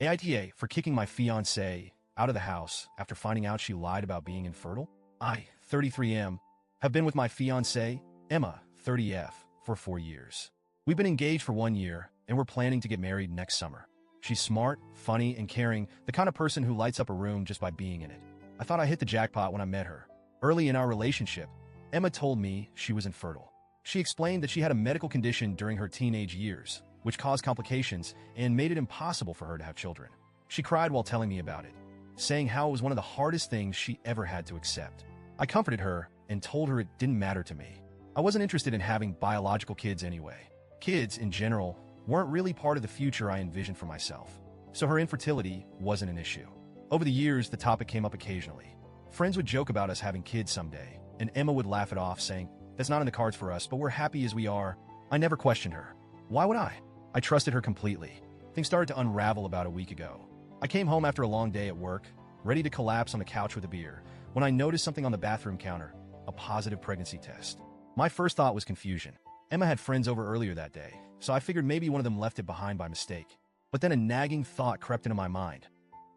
AITA for kicking my fiancée out of the house after finding out she lied about being infertile. I, 33M, have been with my fiancée, Emma, 30F, for 4 years. We've been engaged for 1 year, and we're planning to get married next summer. She's smart, funny, and caring, the kind of person who lights up a room just by being in it. I thought I hit the jackpot when I met her. Early in our relationship, Emma told me she was infertile. She explained that she had a medical condition during her teenage years, which caused complications and made it impossible for her to have children. She cried while telling me about it, saying how it was one of the hardest things she ever had to accept. I comforted her and told her it didn't matter to me. I wasn't interested in having biological kids anyway. Kids, in general, weren't really part of the future I envisioned for myself, so her infertility wasn't an issue. Over the years, the topic came up occasionally. Friends would joke about us having kids someday, and Emma would laugh it off, saying, "That's not in the cards for us, but we're happy as we are." I never questioned her. Why would I? I trusted her completely. Things started to unravel about a week ago. I came home after a long day at work, ready to collapse on the couch with a beer, when I noticed something on the bathroom counter, a positive pregnancy test. My first thought was confusion. Emma had friends over earlier that day, so I figured maybe one of them left it behind by mistake. But then a nagging thought crept into my mind.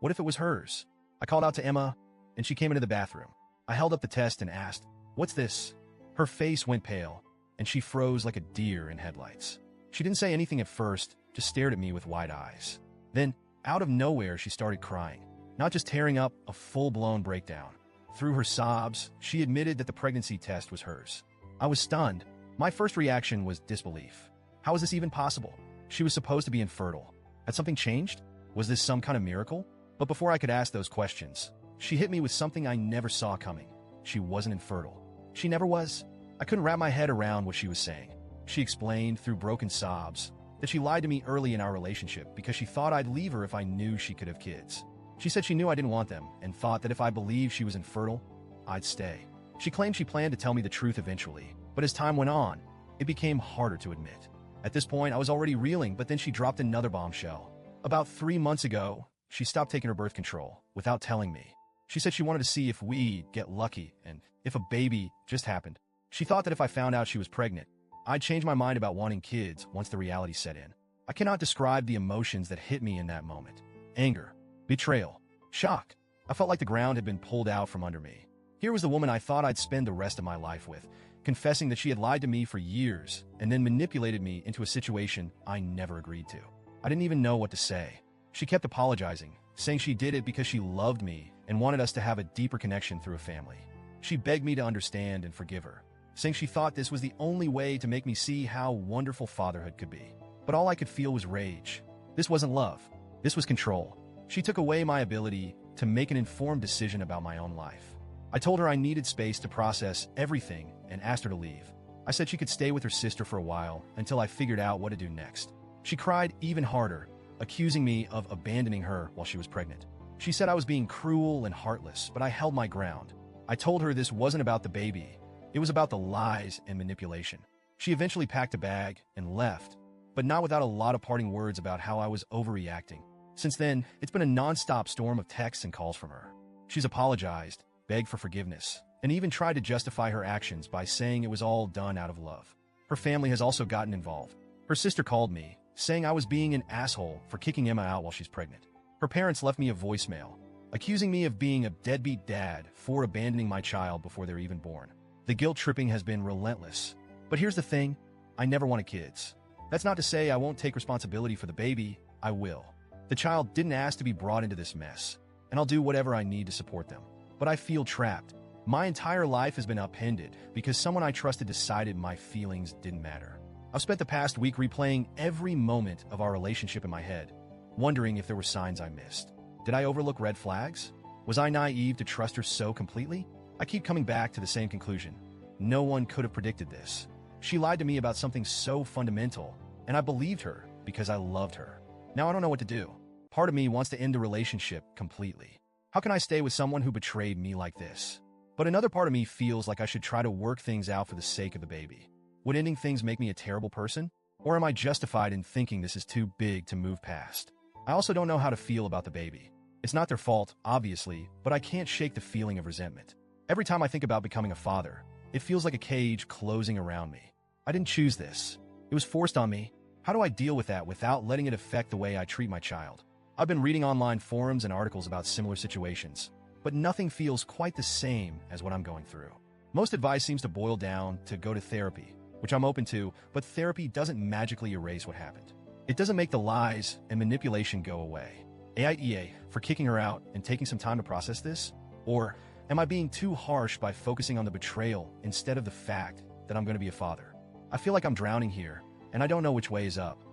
What if it was hers? I called out to Emma, and she came into the bathroom. I held up the test and asked, "What's this?" Her face went pale, and she froze like a deer in headlights. She didn't say anything at first, just stared at me with wide eyes. Then, out of nowhere, she started crying, not just tearing up, a full-blown breakdown. Through her sobs, she admitted that the pregnancy test was hers. I was stunned. My first reaction was disbelief. How is this even possible? She was supposed to be infertile. Had something changed? Was this some kind of miracle? But before I could ask those questions, she hit me with something I never saw coming. She wasn't infertile. She never was. I couldn't wrap my head around what she was saying. She explained, through broken sobs, that she lied to me early in our relationship because she thought I'd leave her if I knew she could have kids. She said she knew I didn't want them and thought that if I believed she was infertile, I'd stay. She claimed she planned to tell me the truth eventually, but as time went on, it became harder to admit. At this point, I was already reeling, but then she dropped another bombshell. About 3 months ago, she stopped taking her birth control without telling me. She said she wanted to see if we'd get lucky and if a baby just happened. She thought that if I found out she was pregnant, I'd change my mind about wanting kids once the reality set in. I cannot describe the emotions that hit me in that moment. Anger, betrayal, shock. I felt like the ground had been pulled out from under me. Here was the woman I thought I'd spend the rest of my life with, confessing that she had lied to me for years and then manipulated me into a situation I never agreed to. I didn't even know what to say. She kept apologizing, saying she did it because she loved me and wanted us to have a deeper connection through a family. She begged me to understand and forgive her, saying she thought this was the only way to make me see how wonderful fatherhood could be. But all I could feel was rage. This wasn't love. This was control. She took away my ability to make an informed decision about my own life. I told her I needed space to process everything and asked her to leave. I said she could stay with her sister for a while until I figured out what to do next. She cried even harder, accusing me of abandoning her while she was pregnant. She said I was being cruel and heartless, but I held my ground. I told her this wasn't about the baby. It was about the lies and manipulation. She eventually packed a bag and left, but not without a lot of parting words about how I was overreacting. Since then, it's been a non-stop storm of texts and calls from her. She's apologized, begged for forgiveness, and even tried to justify her actions by saying it was all done out of love. Her family has also gotten involved. Her sister called me, saying I was being an asshole for kicking Emma out while she's pregnant. Her parents left me a voicemail, accusing me of being a deadbeat dad for abandoning my child before they're even born. The guilt tripping has been relentless. But here's the thing, I never wanted kids. That's not to say I won't take responsibility for the baby, I will. The child didn't ask to be brought into this mess, and I'll do whatever I need to support them. But I feel trapped. My entire life has been upended because someone I trusted decided my feelings didn't matter. I've spent the past week replaying every moment of our relationship in my head, wondering if there were signs I missed. Did I overlook red flags? Was I naive to trust her so completely? I keep coming back to the same conclusion. No one could have predicted this. She lied to me about something so fundamental, and I believed her because I loved her. Now I don't know what to do. Part of me wants to end the relationship completely. How can I stay with someone who betrayed me like this? But another part of me feels like I should try to work things out for the sake of the baby. Would ending things make me a terrible person? Or am I justified in thinking this is too big to move past? I also don't know how to feel about the baby. It's not their fault, obviously, but I can't shake the feeling of resentment. Every time I think about becoming a father, it feels like a cage closing around me. I didn't choose this. It was forced on me. How do I deal with that without letting it affect the way I treat my child? I've been reading online forums and articles about similar situations, but nothing feels quite the same as what I'm going through. Most advice seems to boil down to go to therapy, which I'm open to, but therapy doesn't magically erase what happened. It doesn't make the lies and manipulation go away. AITA for kicking her out and taking some time to process this? Or am I being too harsh by focusing on the betrayal instead of the fact that I'm going to be a father? I feel like I'm drowning here, and I don't know which way is up.